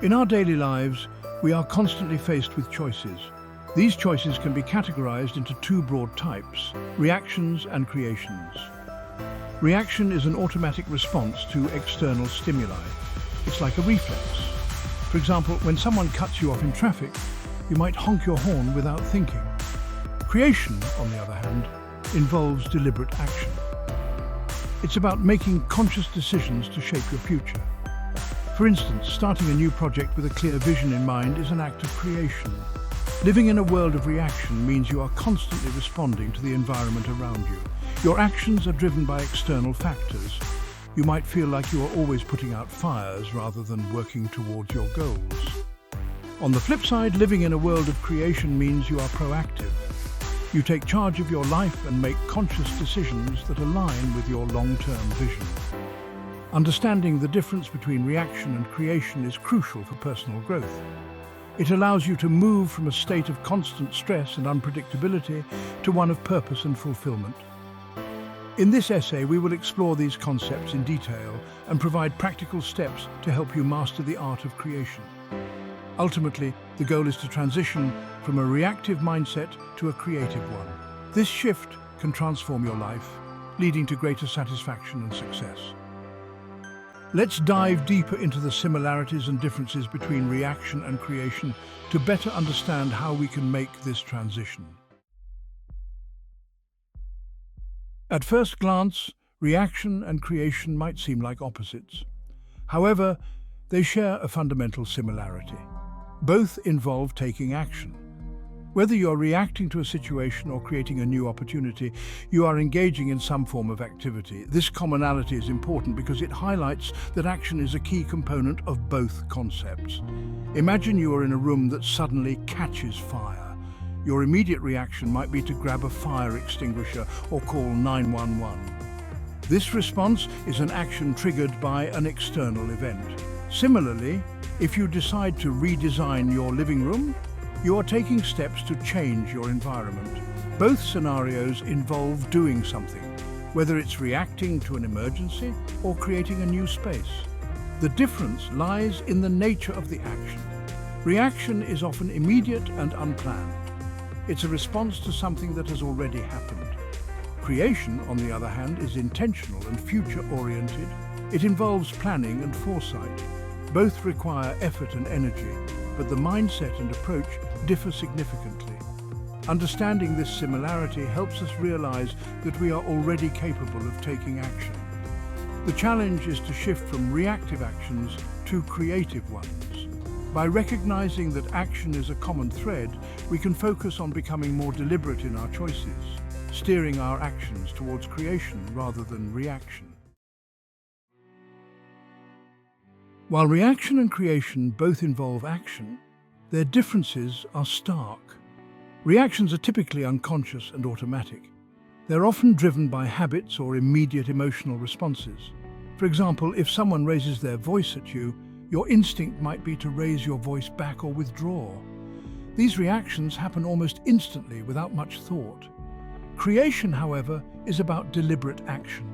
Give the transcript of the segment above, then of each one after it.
In our daily lives, we are constantly faced with choices. These choices can be categorized into two broad types: reactions and creations. Reaction is an automatic response to external stimuli. It's like a reflex. For example, when someone cuts you off in traffic, you might honk your horn without thinking. Creation, on the other hand, involves deliberate action. It's about making conscious decisions to shape your future. For instance, starting a new project with a clear vision in mind is an act of creation. Living in a world of reaction means you are constantly responding to the environment around you. Your actions are driven by external factors. You might feel like you are always putting out fires rather than working towards your goals. On the flip side, living in a world of creation means you are proactive. You take charge of your life and make conscious decisions that align with your long-term vision. Understanding the difference between reaction and creation is crucial for personal growth. It allows you to move from a state of constant stress and unpredictability to one of purpose and fulfillment. In this essay, we will explore these concepts in detail and provide practical steps to help you master the art of creation. Ultimately, the goal is to transition from a reactive mindset to a creative one. This shift can transform your life, leading to greater satisfaction and success. Let's dive deeper into the similarities and differences between reaction and creation to better understand how we can make this transition. At first glance, reaction and creation might seem like opposites. However, they share a fundamental similarity. Both involve taking action. Whether you're reacting to a situation or creating a new opportunity, you are engaging in some form of activity. This commonality is important because it highlights that action is a key component of both concepts. Imagine you are in a room that suddenly catches fire. Your immediate reaction might be to grab a fire extinguisher or call 911. This response is an action triggered by an external event. Similarly, if you decide to redesign your living room, you are taking steps to change your environment. Both scenarios involve doing something, whether it's reacting to an emergency or creating a new space. The difference lies in the nature of the action. Reaction is often immediate and unplanned. It's a response to something that has already happened. Creation, on the other hand, is intentional and future-oriented. It involves planning and foresight. Both require effort and energy, but the mindset and approach differ significantly. Understanding this similarity helps us realize that we are already capable of taking action. The challenge is to shift from reactive actions to creative ones. By recognizing that action is a common thread, we can focus on becoming more deliberate in our choices, steering our actions towards creation rather than reaction. While reaction and creation both involve action, their differences are stark. Reactions are typically unconscious and automatic. They're often driven by habits or immediate emotional responses. For example, if someone raises their voice at you, your instinct might be to raise your voice back or withdraw. These reactions happen almost instantly without much thought. Creation, however, is about deliberate action.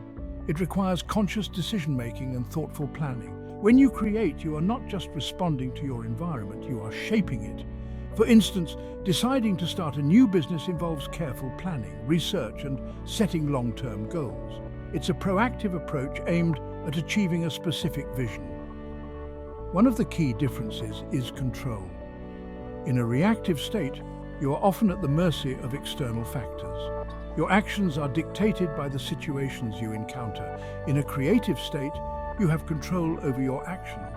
It requires conscious decision-making and thoughtful planning. When you create, you are not just responding to your environment, you are shaping it. For instance, deciding to start a new business involves careful planning, research, and setting long-term goals. It's a proactive approach aimed at achieving a specific vision. One of the key differences is control. In a reactive state, you are often at the mercy of external factors. Your actions are dictated by the situations you encounter. In a creative state, you have control over your actions.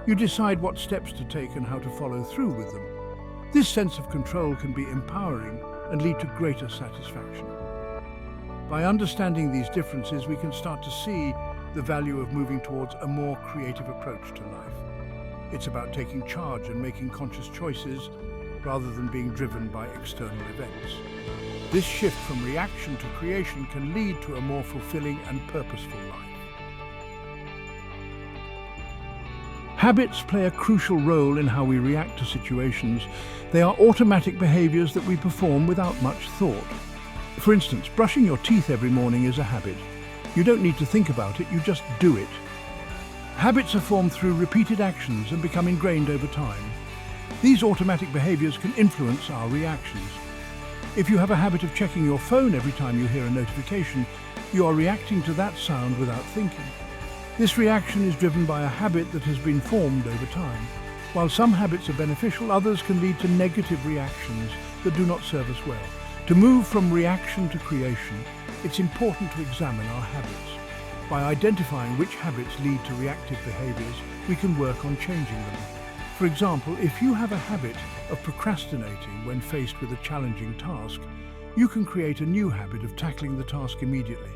You decide what steps to take and how to follow through with them. This sense of control can be empowering and lead to greater satisfaction. By understanding these differences, we can start to see the value of moving towards a more creative approach to life. It's about taking charge and making conscious choices rather than being driven by external events. This shift from reaction to creation can lead to a more fulfilling and purposeful life. Habits play a crucial role in how we react to situations. They are automatic behaviors that we perform without much thought. For instance, brushing your teeth every morning is a habit. You don't need to think about it, you just do it. Habits are formed through repeated actions and become ingrained over time. These automatic behaviors can influence our reactions. If you have a habit of checking your phone every time you hear a notification, you are reacting to that sound without thinking. This reaction is driven by a habit that has been formed over time. While some habits are beneficial, others can lead to negative reactions that do not serve us well. To move from reaction to creation, it's important to examine our habits. By identifying which habits lead to reactive behaviors, we can work on changing them. For example, if you have a habit of procrastinating when faced with a challenging task, you can create a new habit of tackling the task immediately.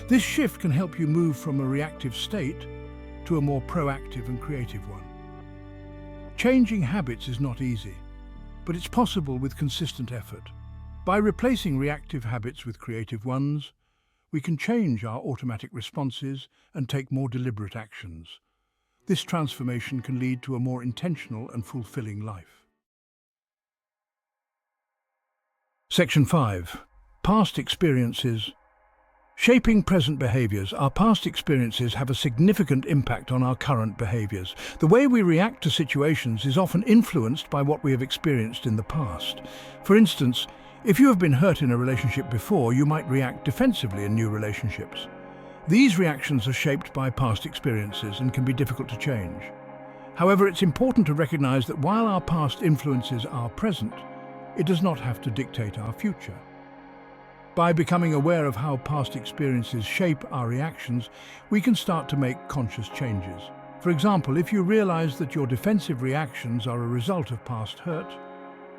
This shift can help you move from a reactive state to a more proactive and creative one. Changing habits is not easy, but it's possible with consistent effort. By replacing reactive habits with creative ones, we can change our automatic responses and take more deliberate actions. This transformation can lead to a more intentional and fulfilling life. Section 5. Past experiences. Shaping present behaviors. Our past experiences have a significant impact on our current behaviors. The way we react to situations is often influenced by what we have experienced in the past. For instance, if you have been hurt in a relationship before, you might react defensively in new relationships. These reactions are shaped by past experiences and can be difficult to change. However, it's important to recognize that while our past influences our present, it does not have to dictate our future. By becoming aware of how past experiences shape our reactions, we can start to make conscious changes. For example, if you realize that your defensive reactions are a result of past hurt,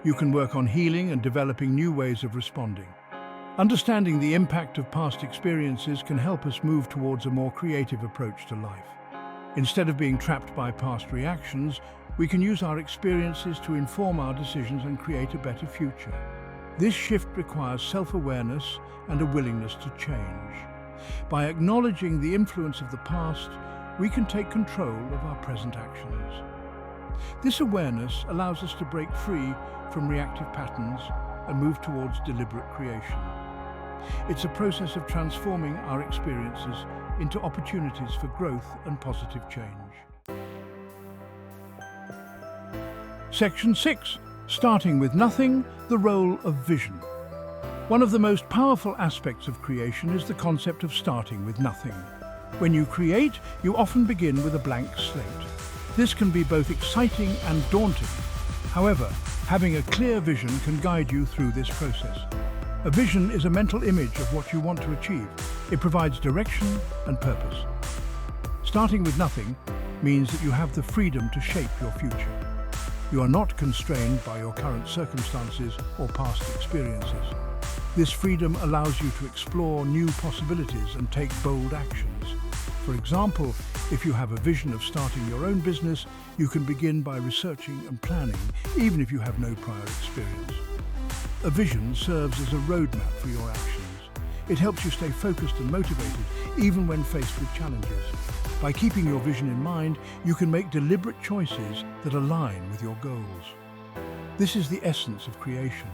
you can work on healing and developing new ways of responding. Understanding the impact of past experiences can help us move towards a more creative approach to life. Instead of being trapped by past reactions, we can use our experiences to inform our decisions and create a better future. This shift requires self-awareness and a willingness to change. By acknowledging the influence of the past, we can take control of our present actions. This awareness allows us to break free from reactive patterns and move towards deliberate creation. It's a process of transforming our experiences into opportunities for growth and positive change. Section 6. Starting with nothing, the role of vision. One of the most powerful aspects of creation is the concept of starting with nothing. When you create, you often begin with a blank slate. This can be both exciting and daunting. However, having a clear vision can guide you through this process. A vision is a mental image of what you want to achieve. It provides direction and purpose. Starting with nothing means that you have the freedom to shape your future. You are not constrained by your current circumstances or past experiences. This freedom allows you to explore new possibilities and take bold actions. For example, if you have a vision of starting your own business, you can begin by researching and planning, even if you have no prior experience. A vision serves as a roadmap for your actions. It helps you stay focused and motivated, even when faced with challenges. By keeping your vision in mind, you can make deliberate choices that align with your goals. This is the essence of creation,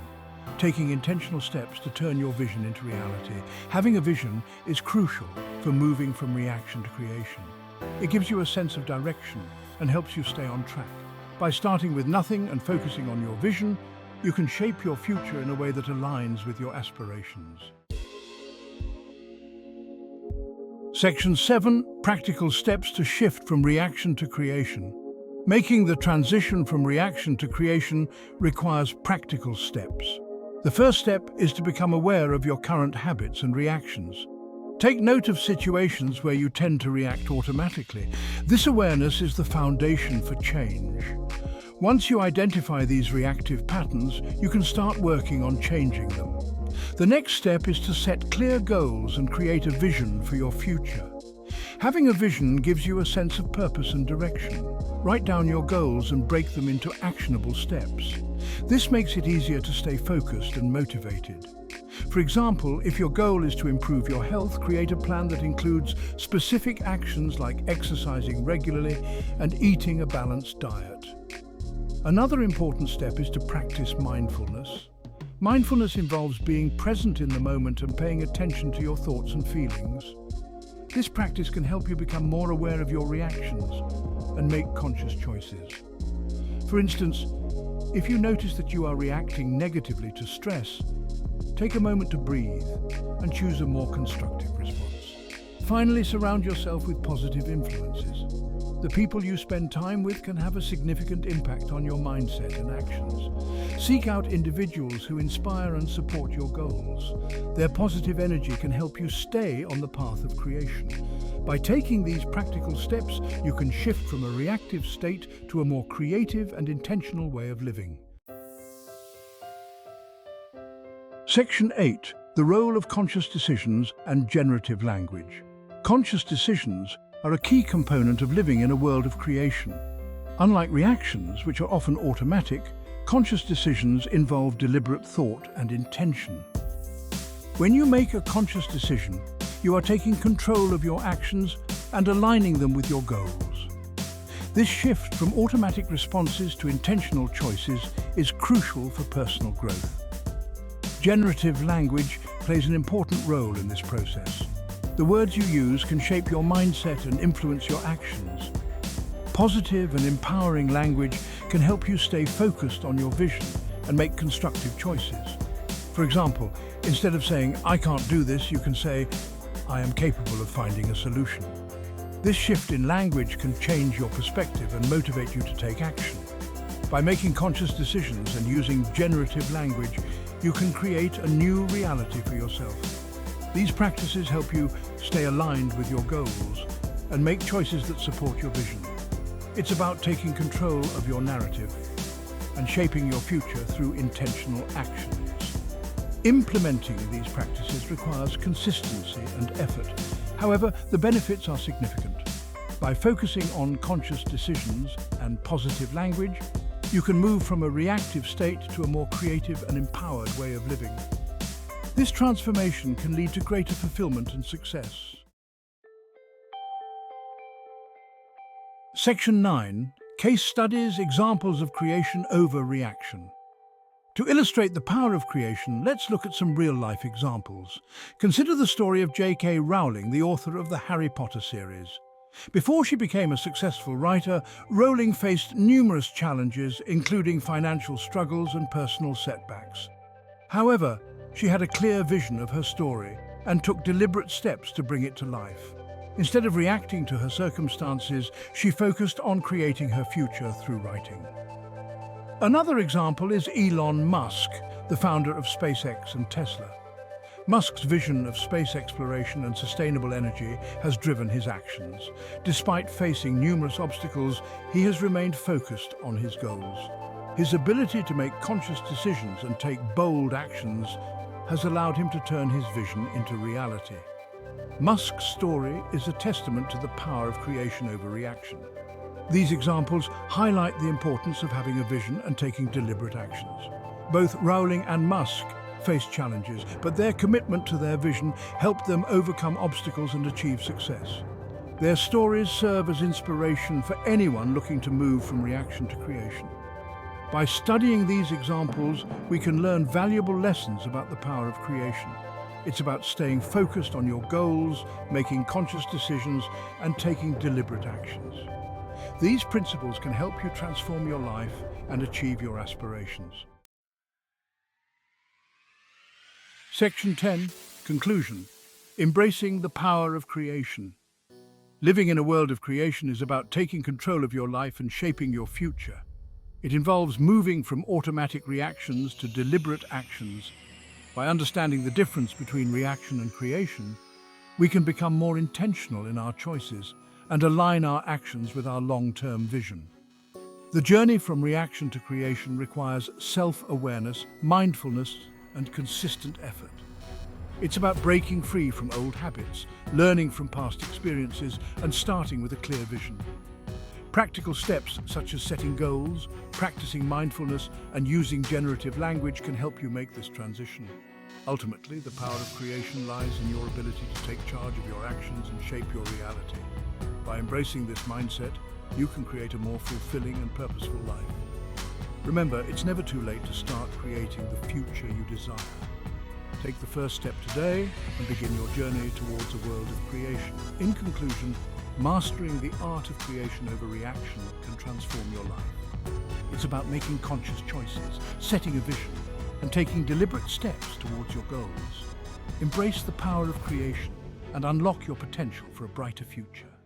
taking intentional steps to turn your vision into reality. Having a vision is crucial for moving from reaction to creation. It gives you a sense of direction and helps you stay on track. By starting with nothing and focusing on your vision, you can shape your future in a way that aligns with your aspirations. Section 7. Practical steps to shift from reaction to creation. Making the transition from reaction to creation requires practical steps. The first step is to become aware of your current habits and reactions. Take note of situations where you tend to react automatically. This awareness is the foundation for change. Once you identify these reactive patterns, you can start working on changing them. The next step is to set clear goals and create a vision for your future. Having a vision gives you a sense of purpose and direction. Write down your goals and break them into actionable steps. This makes it easier to stay focused and motivated. For example, if your goal is to improve your health, create a plan that includes specific actions like exercising regularly and eating a balanced diet. Another important step is to practice mindfulness. Mindfulness involves being present in the moment and paying attention to your thoughts and feelings. This practice can help you become more aware of your reactions and make conscious choices. For instance, if you notice that you are reacting negatively to stress, take a moment to breathe and choose a more constructive response. Finally, surround yourself with positive influences. The people you spend time with can have a significant impact on your mindset and actions. Seek out individuals who inspire and support your goals. Their positive energy can help you stay on the path of creation. By taking these practical steps, you can shift from a reactive state to a more creative and intentional way of living. Section 8. The role of conscious decisions and generative language. Conscious decisions are a key component of living in a world of creation. Unlike reactions, which are often automatic, conscious decisions involve deliberate thought and intention. When you make a conscious decision, you are taking control of your actions and aligning them with your goals. This shift from automatic responses to intentional choices is crucial for personal growth. Generative language plays an important role in this process. The words you use can shape your mindset and influence your actions. Positive and empowering language can help you stay focused on your vision and make constructive choices. For example, instead of saying, "I can't do this," you can say, "I am capable of finding a solution." This shift in language can change your perspective and motivate you to take action. By making conscious decisions and using generative language, you can create a new reality for yourself. These practices help you stay aligned with your goals and make choices that support your vision. It's about taking control of your narrative and shaping your future through intentional actions. Implementing these practices requires consistency and effort. However, the benefits are significant. By focusing on conscious decisions and positive language, you can move from a reactive state to a more creative and empowered way of living. This transformation can lead to greater fulfillment and success. Section 9. Case studies, examples of creation over reaction. To illustrate the power of creation, let's look at some real-life examples. Consider the story of J.K. Rowling, the author of the Harry Potter series. Before she became a successful writer, Rowling faced numerous challenges, including financial struggles and personal setbacks. However, she had a clear vision of her story and took deliberate steps to bring it to life. Instead of reacting to her circumstances, she focused on creating her future through writing. Another example is Elon Musk, the founder of SpaceX and Tesla. Musk's vision of space exploration and sustainable energy has driven his actions. Despite facing numerous obstacles, he has remained focused on his goals. His ability to make conscious decisions and take bold actions has allowed him to turn his vision into reality. Musk's story is a testament to the power of creation over reaction. These examples highlight the importance of having a vision and taking deliberate actions. Both Rowling and Musk faced challenges, but their commitment to their vision helped them overcome obstacles and achieve success. Their stories serve as inspiration for anyone looking to move from reaction to creation. By studying these examples, we can learn valuable lessons about the power of creation. It's about staying focused on your goals, making conscious decisions, and taking deliberate actions. These principles can help you transform your life and achieve your aspirations. Section 10. Conclusion. Embracing the power of creation. Living in a world of creation is about taking control of your life and shaping your future. It involves moving from automatic reactions to deliberate actions. By understanding the difference between reaction and creation, we can become more intentional in our choices and align our actions with our long-term vision. The journey from reaction to creation requires self-awareness, mindfulness, and consistent effort. It's about breaking free from old habits, learning from past experiences, and starting with a clear vision. Practical steps such as setting goals, practicing mindfulness, and using generative language can help you make this transition. Ultimately, the power of creation lies in your ability to take charge of your actions and shape your reality. By embracing this mindset, you can create a more fulfilling and purposeful life. Remember, it's never too late to start creating the future you desire. Take the first step today and begin your journey towards a world of creation. In conclusion, mastering the art of creation over reaction can transform your life. It's about making conscious choices, setting a vision, and taking deliberate steps towards your goals. Embrace the power of creation and unlock your potential for a brighter future.